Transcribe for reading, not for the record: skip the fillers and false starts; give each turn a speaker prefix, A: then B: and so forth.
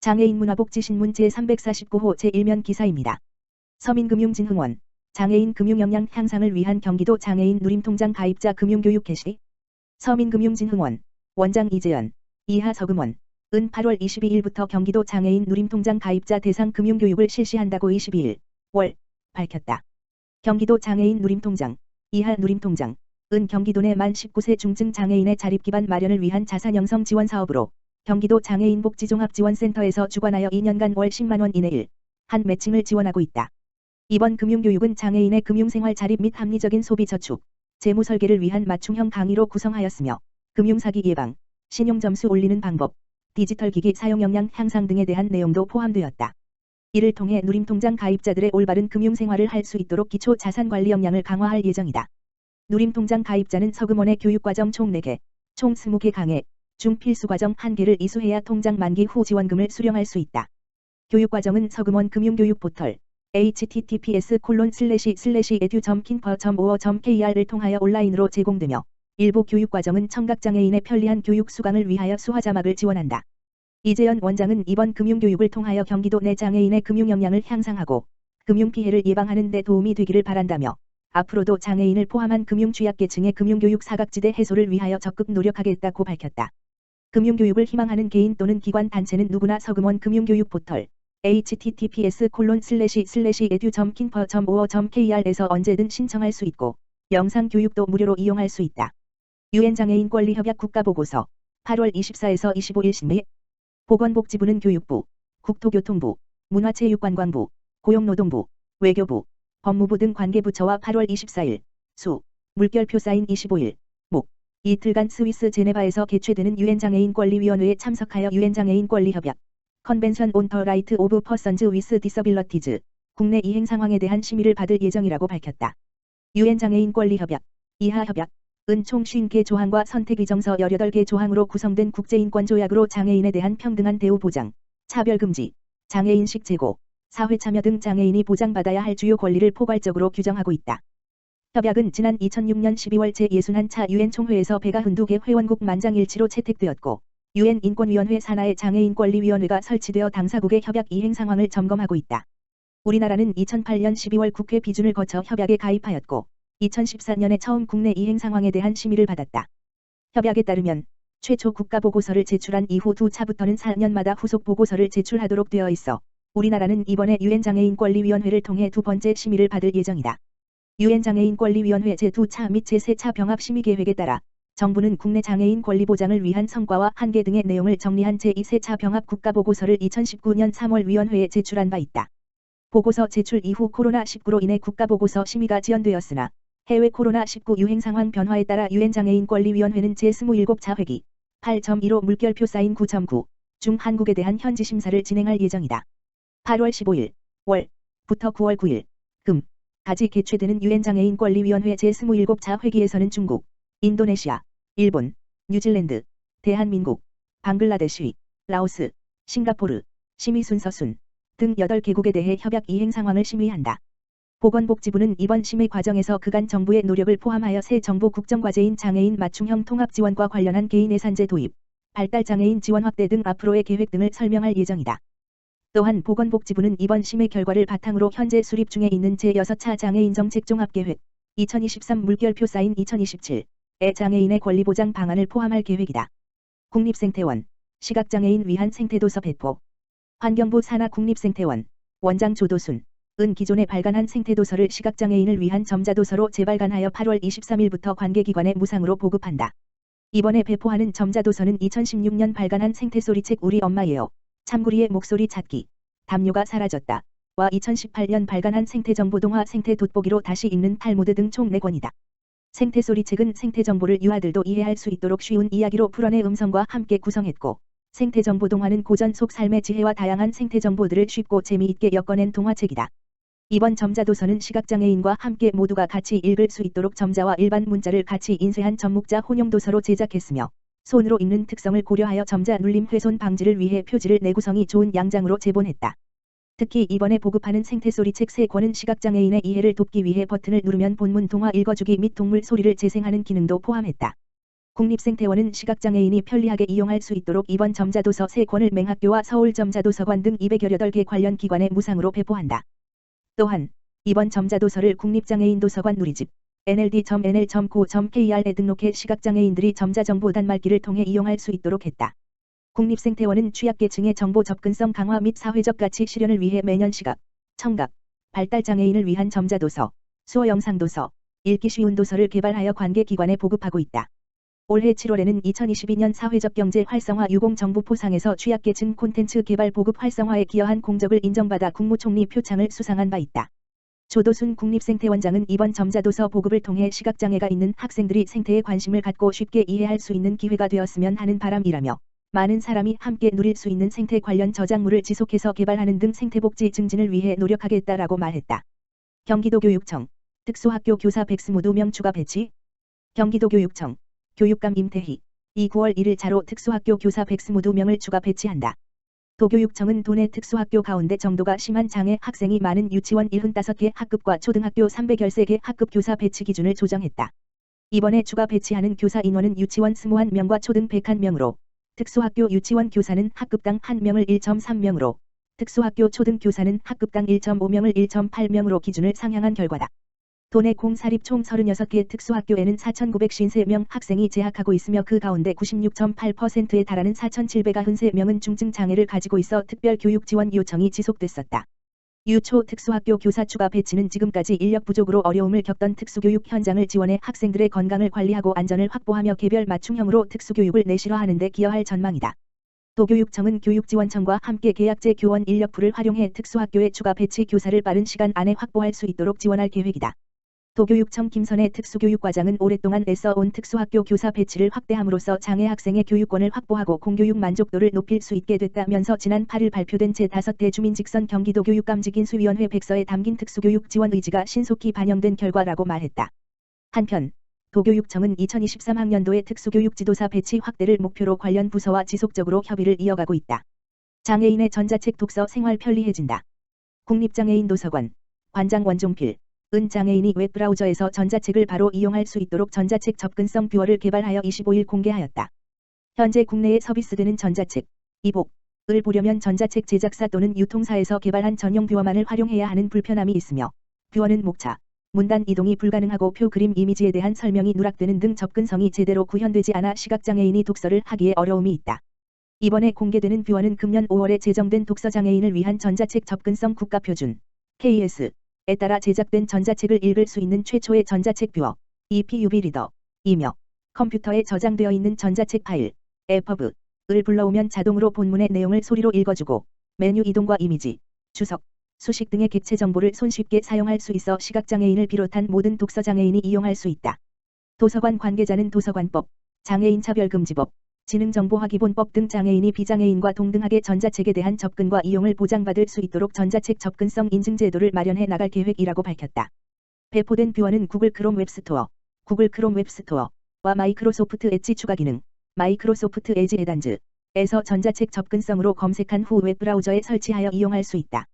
A: 장애인 문화복지신문 제349호 제1면 기사입니다. 서민금융진흥원 장애인 금융역량 향상을 위한 경기도 장애인 누림통장 가입자 금융교육 개시. 서민금융진흥원 원장 이재연 이하 서금원 은 8월 22일부터 경기도 장애인 누림통장 가입자 대상 금융교육을 실시한다고 22일 월 밝혔다. 경기도 장애인 누림통장 이하 누림통장 은 경기도 내 만 19세 중증 장애인의 자립기반 마련을 위한 자산형성 지원 사업으로 경기도 장애인복지종합지원센터에서 주관하여 2년간 월 10만원 이내일 한 매칭을 지원하고 있다. 이번 금융교육은 장애인의 금융생활 자립 및 합리적인 소비 저축, 재무 설계를 위한 맞춤형 강의로 구성하였으며 금융사기 예방, 신용점수 올리는 방법, 디지털 기기 사용 역량 향상 등에 대한 내용도 포함되었다. 이를 통해 누림통장 가입자들의 올바른 금융생활을 할 수 있도록 기초 자산관리 역량을 강화할 예정이다. 누림통장 가입자는 서금원의 교육과정 총 4개, 총 20개 강의, 중 필수과정 1개를 이수해야 통장 만기 후 지원금을 수령할 수 있다. 교육과정은 서금원 금융교육 포털 https://edu.kinpo.or.kr을 통하여 온라인으로 제공되며 일부 교육과정은 청각장애인의 편리한 교육 수강을 위하여 수화 자막을 지원한다. 이재연 원장은 이번 금융교육을 통하여 경기도 내 장애인의 금융 역량을 향상하고 금융피해를 예방하는 데 도움이 되기를 바란다며 앞으로도 장애인을 포함한 금융취약계층의 금융교육 사각지대 해소를 위하여 적극 노력하겠다고 밝혔다. 금융교육을 희망하는 개인 또는 기관 단체는 누구나 서금원 금융교육 포털 https://edu.kinpo.or.kr에서 언제든 신청할 수 있고 영상 교육도 무료로 이용할 수 있다. 유엔 장애인 권리 협약 국가보고서 8월 24에서 25일 신매. 보건복지부는 교육부, 국토교통부, 문화체육관광부, 고용노동부, 외교부, 법무부 등 관계부처와 8월 24일 수 물결표 사인 25일 목 이틀간 스위스 제네바에서 개최되는 유엔 장애인 권리위원회에 참석하여 유엔 장애인 권리 협약 컨벤션 온 더 라이트 오브 퍼선즈 위스 디서빌러티즈 국내 이행 상황에 대한 심의를 받을 예정이라고 밝혔다. 유엔 장애인 권리 협약 이하 협약은 총 50개 조항과 선택의정서 18개 조항으로 구성된 국제인권조약으로 장애인에 대한 평등한 대우 보장, 차별금지, 장애인식 제고, 사회참여 등 장애인이 보장받아야 할 주요 권리를 포괄적으로 규정하고 있다. 협약은 지난 2006년 12월 제61차 유엔 총회에서 192개 회원국 만장일치로 채택되었고 유엔 인권위원회 산하의 장애인권리위원회가 설치되어 당사국의 협약 이행 상황을 점검하고 있다. 우리나라는 2008년 12월 국회 비준을 거쳐 협약에 가입하였고 2014년에 처음 국내 이행 상황에 대한 심의를 받았다. 협약에 따르면 최초 국가보고서를 제출한 이후 2차부터는 4년마다 후속 보고서를 제출하도록 되어 있어 우리나라는 이번에 유엔 장애인권리위원회를 통해 두 번째 심의를 받을 예정이다. 유엔 장애인권리위원회 제2차 및 제3차 병합 심의 계획에 따라 정부는 국내 장애인 권리 보장을 위한 성과와 한계 등의 내용을 정리한 제2세차 병합 국가보고서를 2019년 3월 위원회에 제출한 바 있다. 보고서 제출 이후 코로나19로 인해 국가보고서 심의가 지연되었으나 해외 코로나19 유행 상황 변화에 따라 유엔 장애인권리위원회는 제27차 회기 8.15 물결표 사인 9.9 중 한국에 대한 현지 심사를 진행할 예정이다. 8월 15일 월부터 9월 9일 금까지 개최되는 유엔 장애인권리위원회 제27차 회기에서는 중국, 인도네시아, 일본, 뉴질랜드, 대한민국, 방글라데시, 라오스, 싱가포르, 심의 순서 순 등 8개국에 대해 협약 이행 상황을 심의한다. 보건복지부는 이번 심의 과정에서 그간 정부의 노력을 포함하여 새 정부 국정과제인 장애인 맞춤형 통합지원과 관련한 개인예산제 도입, 발달장애인 지원 확대 등 앞으로의 계획 등을 설명할 예정이다. 또한 보건복지부는 이번 심의 결과를 바탕으로 현재 수립 중에 있는 제6차 장애인정책종합계획 2023 물결표 사인 2027의 장애인의 권리보장 방안을 포함할 계획이다. 국립생태원 시각장애인 위한 생태도서 배포. 환경부 산하국립생태원 원장 조도순 은 기존에 발간한 생태도서를 시각장애인을 위한 점자도서로 재발간하여 8월 23일부터 관계기관에 무상으로 보급한다. 이번에 배포하는 점자도서는 2016년 발간한 생태소리책 우리 엄마예요. 참구리의 목소리 찾기, 담요가 사라졌다. 와 2018년 발간한 생태정보동화 생태돋보기로 다시 읽는 탈무드 등 총 4권이다. 생태소리책은 생태정보를 유아들도 이해할 수 있도록 쉬운 이야기로 풀어내 음성과 함께 구성했고 생태정보동화는 고전 속 삶의 지혜와 다양한 생태정보들을 쉽고 재미있게 엮어낸 동화책이다. 이번 점자도서는 시각장애인과 함께 모두가 같이 읽을 수 있도록 점자와 일반 문자를 같이 인쇄한 접목자 혼용도서로 제작했으며 손으로 읽는 특성을 고려하여 점자 눌림 훼손 방지를 위해 표지를 내구성이 좋은 양장으로 제본했다. 특히 이번에 보급하는 생태소리책 3권은 시각장애인의 이해를 돕기 위해 버튼을 누르면 본문 동화 읽어주기 및 동물 소리를 재생하는 기능도 포함했다. 국립생태원은 시각장애인이 편리하게 이용할 수 있도록 이번 점자도서 3권을 맹학교와 서울점자도서관 등 218개 관련 기관에 무상으로 배포한다. 또한 이번 점자도서를 국립장애인도서관 누리집 nld.nl.co.kr에 등록해 시각장애인들이 점자정보 단말기를 통해 이용할 수 있도록 했다. 국립생태원은 취약계층의 정보 접근성 강화 및 사회적 가치 실현을 위해 매년 시각, 청각, 발달장애인을 위한 점자도서, 수어영상도서, 읽기 쉬운 도서를 개발하여 관계기관에 보급하고 있다. 올해 7월에는 2022년 사회적 경제 활성화 유공정부포상에서 취약계층 콘텐츠 개발 보급 활성화에 기여한 공적을 인정받아 국무총리 표창을 수상한 바 있다. 조도순 국립생태원장은 이번 점자도서 보급을 통해 시각장애가 있는 학생들이 생태에 관심을 갖고 쉽게 이해할 수 있는 기회가 되었으면 하는 바람이라며 많은 사람이 함께 누릴 수 있는 생태 관련 저작물을 지속해서 개발하는 등 생태복지 증진을 위해 노력하겠다라고 말했다. 경기도교육청 특수학교 교사 120명 추가 배치. 경기도교육청 교육감 임태희 9월 1일 자로 특수학교 교사 120명을 추가 배치한다. 도교육청은 도내 특수학교 가운데 정도가 심한 장애 학생이 많은 유치원 75개 학급과 초등학교 313개 학급 교사 배치 기준을 조정했다. 이번에 추가 배치하는 교사 인원은 유치원 21명과 초등 101명으로 특수학교 유치원 교사는 학급당 1명을 1.3명으로 특수학교 초등 교사는 학급당 1.5명을 1.8명으로 기준을 상향한 결과다. 도내 공사립 총 36개 특수학교에는 4,953명 학생이 재학하고 있으며 그 가운데 96.8%에 달하는 4,793명은 중증 장애를 가지고 있어 특별교육 지원 요청이 지속됐었다. 유초 특수학교 교사 추가 배치는 지금까지 인력 부족으로 어려움을 겪던 특수교육 현장을 지원해 학생들의 건강을 관리하고 안전을 확보하며 개별 맞춤형으로 특수교육을 내실화하는 데 기여할 전망이다. 도교육청은 교육지원청과 함께 계약제 교원 인력풀을 활용해 특수학교의 추가 배치 교사를 빠른 시간 안에 확보할 수 있도록 지원할 계획이다. 도교육청 김선혜 특수교육과장은 오랫동안 애써온 특수학교 교사 배치를 확대함으로써 장애 학생의 교육권을 확보하고 공교육 만족도를 높일 수 있게 됐다면서 지난 8일 발표된 제5대 주민직선 경기도 교육감직인수위원회 백서에 담긴 특수교육 지원 의지가 신속히 반영된 결과라고 말했다. 한편 도교육청은 2023학년도에 특수교육 지도사 배치 확대를 목표로 관련 부서와 지속적으로 협의를 이어가고 있다. 장애인의 전자책 독서 생활 편리해진다. 국립장애인도서관 관장 원종필 은 장애인이 웹브라우저에서 전자책을 바로 이용할 수 있도록 전자책 접근성 뷰어를 개발하여 25일 공개하였다. 현재 국내에 서비스되는 전자책, 이북을 보려면 전자책 제작사 또는 유통사에서 개발한 전용 뷰어만을 활용해야 하는 불편함이 있으며 뷰어는 목차, 문단 이동이 불가능하고 표 그림 이미지에 대한 설명이 누락되는 등 접근성이 제대로 구현되지 않아 시각장애인이 독서를 하기에 어려움이 있다. 이번에 공개되는 뷰어는 금년 5월에 제정된 독서장애인을 위한 전자책 접근성 국가표준 KS 에 따라 제작된 전자책을 읽을 수 있는 최초의 전자책 뷰어 EPUB 리더이며 컴퓨터에 저장되어 있는 전자책 파일 EPUB을 불러오면 자동으로 본문의 내용을 소리로 읽어주고 메뉴 이동과 이미지, 주석, 수식 등의 객체 정보를 손쉽게 사용할 수 있어 시각장애인을 비롯한 모든 독서장애인이 이용할 수 있다. 도서관 관계자는 도서관법, 장애인차별금지법, 지능정보화기본법 등 장애인이 비장애인과 동등하게 전자책에 대한 접근과 이용을 보장받을 수 있도록 전자책 접근성 인증 제도를 마련해 나갈 계획이라고 밝혔다. 배포된 뷰어는 구글 크롬 웹스토어, 구글 크롬 웹스토어와 마이크로소프트 엣지 추가 기능, 마이크로소프트 에지 에단즈에서 전자책 접근성으로 검색한 후 웹브라우저에 설치하여 이용할 수 있다.